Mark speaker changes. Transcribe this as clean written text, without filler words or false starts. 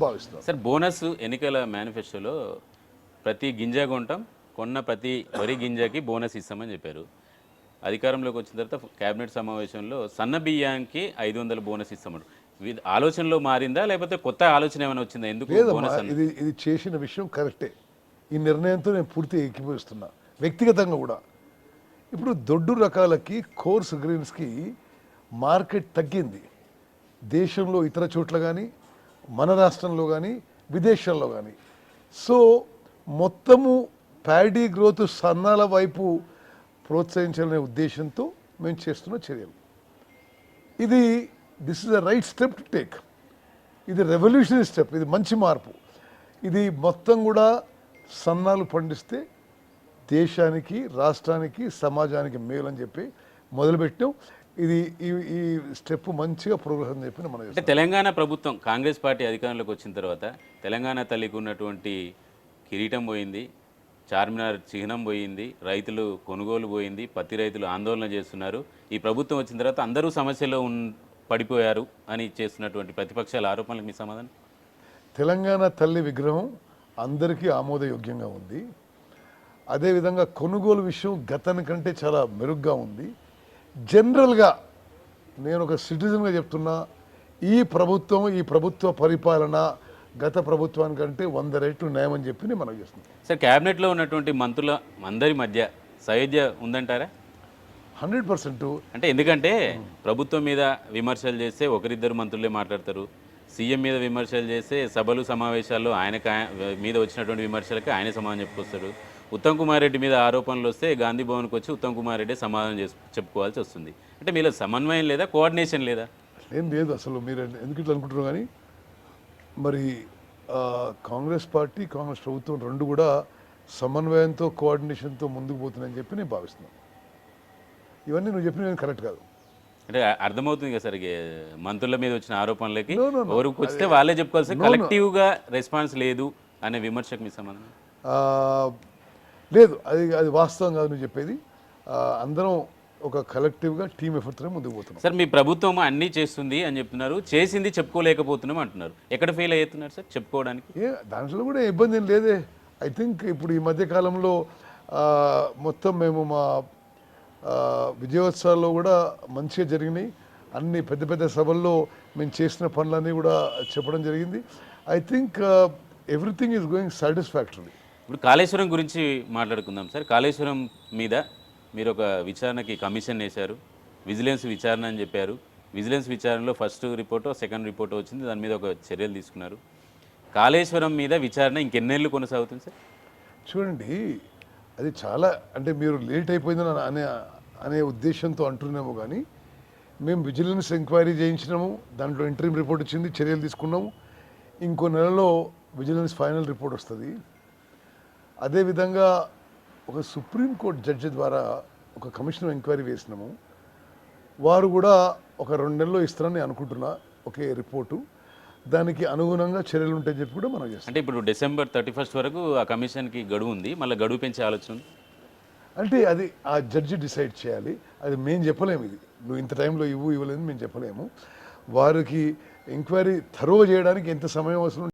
Speaker 1: భావిస్తున్నాను.
Speaker 2: Sir bonus ఎన్నికల మేనిఫెస్టోలో ప్రతి గింజ కొంటాం, కొన్న ప్రతి వరి గింజకి బోనస్ ఇస్తామని చెప్పారు. అధికారంలోకి వచ్చిన తర్వాత కేబినెట్ సమావేశంలో సన్న బియ్యానికి 500 బోనస్ ఇస్తామన్నారు. ఆలోచనలో మారిందా లేకపోతే కొత్త ఆలోచన ఏమైనా వచ్చిందా? ఎందుకు బోనస్
Speaker 1: ఇది చేసిన విషయం కరెక్టే. ఈ నిర్ణయంతో నేను పూర్తిగా ఏకీభవిస్తున్నా, వ్యక్తిగతంగా కూడా. ఇప్పుడు దొడ్డు రకాలకి కోర్స్ గ్రీన్స్కి మార్కెట్ తగ్గింది. దేశంలో ఇతర చోట్ల కానీ, మన రాష్ట్రంలో కానీ, విదేశాల్లో కానీ. సో మొత్తము ప్యాడీ గ్రోత్ సన్నాల వైపు ప్రోత్సహించాలనే ఉద్దేశంతో మేము చేస్తున్న చర్యలు. This is the right step to take. ఇది రెవల్యూషనరీ స్టెప్, ఇది మంచి మార్పు. ఇది మొత్తం కూడా సన్నాలు పండిస్తే దేశానికి, రాష్ట్రానికి, సమాజానికి మేలు అని చెప్పి మొదలుపెట్టాం. ఈ స్టెప్ మంచిగా ప్రోగ్రెస్ అని చెప్పి మనం
Speaker 2: అంటే తెలంగాణ ప్రభుత్వం కాంగ్రెస్ పార్టీ అధికారంలోకి వచ్చిన తర్వాత తెలంగాణ తల్లికి ఉన్నటువంటి కిరీటం పోయింది, చార్మినార్ చిహ్నం పోయింది, రైతులు కొనుగోలు పోయింది, పత్తి రైతులు ఆందోళన చేస్తున్నారు. ఈ ప్రభుత్వం వచ్చిన తర్వాత అందరూ సమస్యలో పడిపోయారు అని చేస్తున్నటువంటి ప్రతిపక్షాల ఆరోపణలకు మీ సమాధానం?
Speaker 1: తెలంగాణ తల్లి విగ్రహం అందరికీ ఆమోదయోగ్యంగా ఉంది. అదేవిధంగా కొనుగోలు విషయం గతాని కంటే చాలా మెరుగ్గా ఉంది. జనరల్గా నేను ఒక సిటిజన్గా చెప్తున్నా, ఈ ప్రభుత్వ పరిపాలన గత ప్రభుత్వానికంటే 100 రెట్లు న్యాయం అని చెప్పి నేను మనకు చేస్తున్నాను.
Speaker 2: సార్ క్యాబినెట్లో ఉన్నటువంటి మంత్రుల అందరి మధ్య సయోధ్య ఉందంటారా?
Speaker 1: 100%.
Speaker 2: అంటే ఎందుకంటే ప్రభుత్వం మీద విమర్శలు చేస్తే ఒకరిద్దరు మంత్రులే మాట్లాడతారు, సీఎం మీద విమర్శలు చేస్తే సభలు సమావేశాల్లో మీద వచ్చినటువంటి విమర్శలకి ఆయనే సమాధానం చెప్పుకొస్తాడు. ఉత్తమ్ కుమార్ రెడ్డి మీద ఆరోపణలు వస్తే గాంధీ భవన్కి వచ్చి ఉత్తమ్ కుమార్ రెడ్డి సమాధానం చెప్పుకోవాల్సి వస్తుంది. అంటే మీలో సమన్వయం లేదా, కోఆర్డినేషన్ లేదా?
Speaker 1: ఏం లేదు అసలు. మీరు ఎందుకు ఇట్లా అనుకుంటున్నారు? కానీ మరి కాంగ్రెస్ పార్టీ, కాంగ్రెస్ ప్రభుత్వం రెండు కూడా సమన్వయంతో, కోఆర్డినేషన్తో ముందుకు పోతున్నాయని చెప్పి నేను భావిస్తున్నాను. ఇవన్నీ నువ్వు చెప్పిన కరెక్ట్ కాదు.
Speaker 2: అంటే అర్థమవుతుంది కదా సార్, మంత్రుల మీద వచ్చిన ఆరోపణలకి ఎవరికి వస్తే వాళ్ళే చెప్పుకోవాల్సి, కలెక్టివ్గా రెస్పాన్స్ లేదు అనే విమర్శకు మీ సమాధానం?
Speaker 1: లేదు, అది వాస్తవం కాదు నువ్వు చెప్పేది. అందరం ఒక కలెక్టివ్గా టీమ్ ఎఫర్ట్తో ముందుకు పోతున్నాం.
Speaker 2: సార్ మీ ప్రభుత్వం అన్నీ చేస్తుంది అని చెప్తున్నారు, చేసింది చెప్పుకోలేకపోతున్నాం అంటున్నారు. ఎక్కడ ఫెయిల్ అవుతున్నారు సార్ చెప్పుకోవడానికి?
Speaker 1: దాంట్లో కూడా ఇబ్బంది ఏం లేదే. ఐ థింక్ ఇప్పుడు ఈ మధ్యకాలంలో మొత్తం మేము మా విజయోత్సవాల్లో కూడా మంచిగా జరిగినాయి. అన్ని పెద్ద పెద్ద సభల్లో మేము చేసిన పనులన్నీ కూడా చెప్పడం జరిగింది. I think everything is going satisfactory.
Speaker 2: ఇప్పుడు కాళేశ్వరం గురించి మాట్లాడుకుందాం సార్. కాళేశ్వరం మీద మీరు ఒక విచారణకి కమిషన్ వేశారు, విజిలెన్స్ విచారణ అని చెప్పారు. విజిలెన్స్ విచారణలో ఫస్ట్ రిపోర్టో సెకండ్ రిపోర్టో వచ్చింది, దాని మీద ఒక చర్యలు తీసుకున్నారు. కాళేశ్వరం మీద విచారణ ఇంకెన్నేళ్ళు కొనసాగుతుంది సార్?
Speaker 1: చూడండి, అది చాలా అంటే మీరు లేట్ అయిపోయిందని అనే ఉద్దేశంతో అంటున్నాము. కానీ మేము విజిలెన్స్ ఎంక్వైరీ చేయించినాము, దాంట్లో ఇంటరీమ్ రిపోర్ట్ వచ్చింది, చర్యలు తీసుకున్నాము. ఇంకో నెలలో విజిలెన్స్ ఫైనల్ రిపోర్ట్ వస్తుంది. అదేవిధంగా ఒక సుప్రీంకోర్టు జడ్జి ద్వారా ఒక కమిషన్ ఎంక్వైరీ వేసినాము. వారు కూడా ఒక 2 నెలల్లో ఇస్తారని అనుకుంటున్నా ఒకే రిపోర్టు. దానికి అనుగుణంగా చర్యలు ఉంటాయని చెప్పి కూడా మనం చేస్తాం.
Speaker 2: అంటే ఇప్పుడు డిసెంబర్ 31 వరకు ఆ కమిషన్కి గడువు ఉంది, మళ్ళీ గడువు పెంచే ఆలోచన ఉంది
Speaker 1: అంటే అది ఆ జడ్జి డిసైడ్ చేయాలి. అది మేము చెప్పలేము. ఇది నువ్వు ఇంత టైంలో ఇవ్వలేదు మేము చెప్పలేము. వారికి ఎంక్వైరీ థరోగా చేయడానికి ఎంత సమయం అవసరం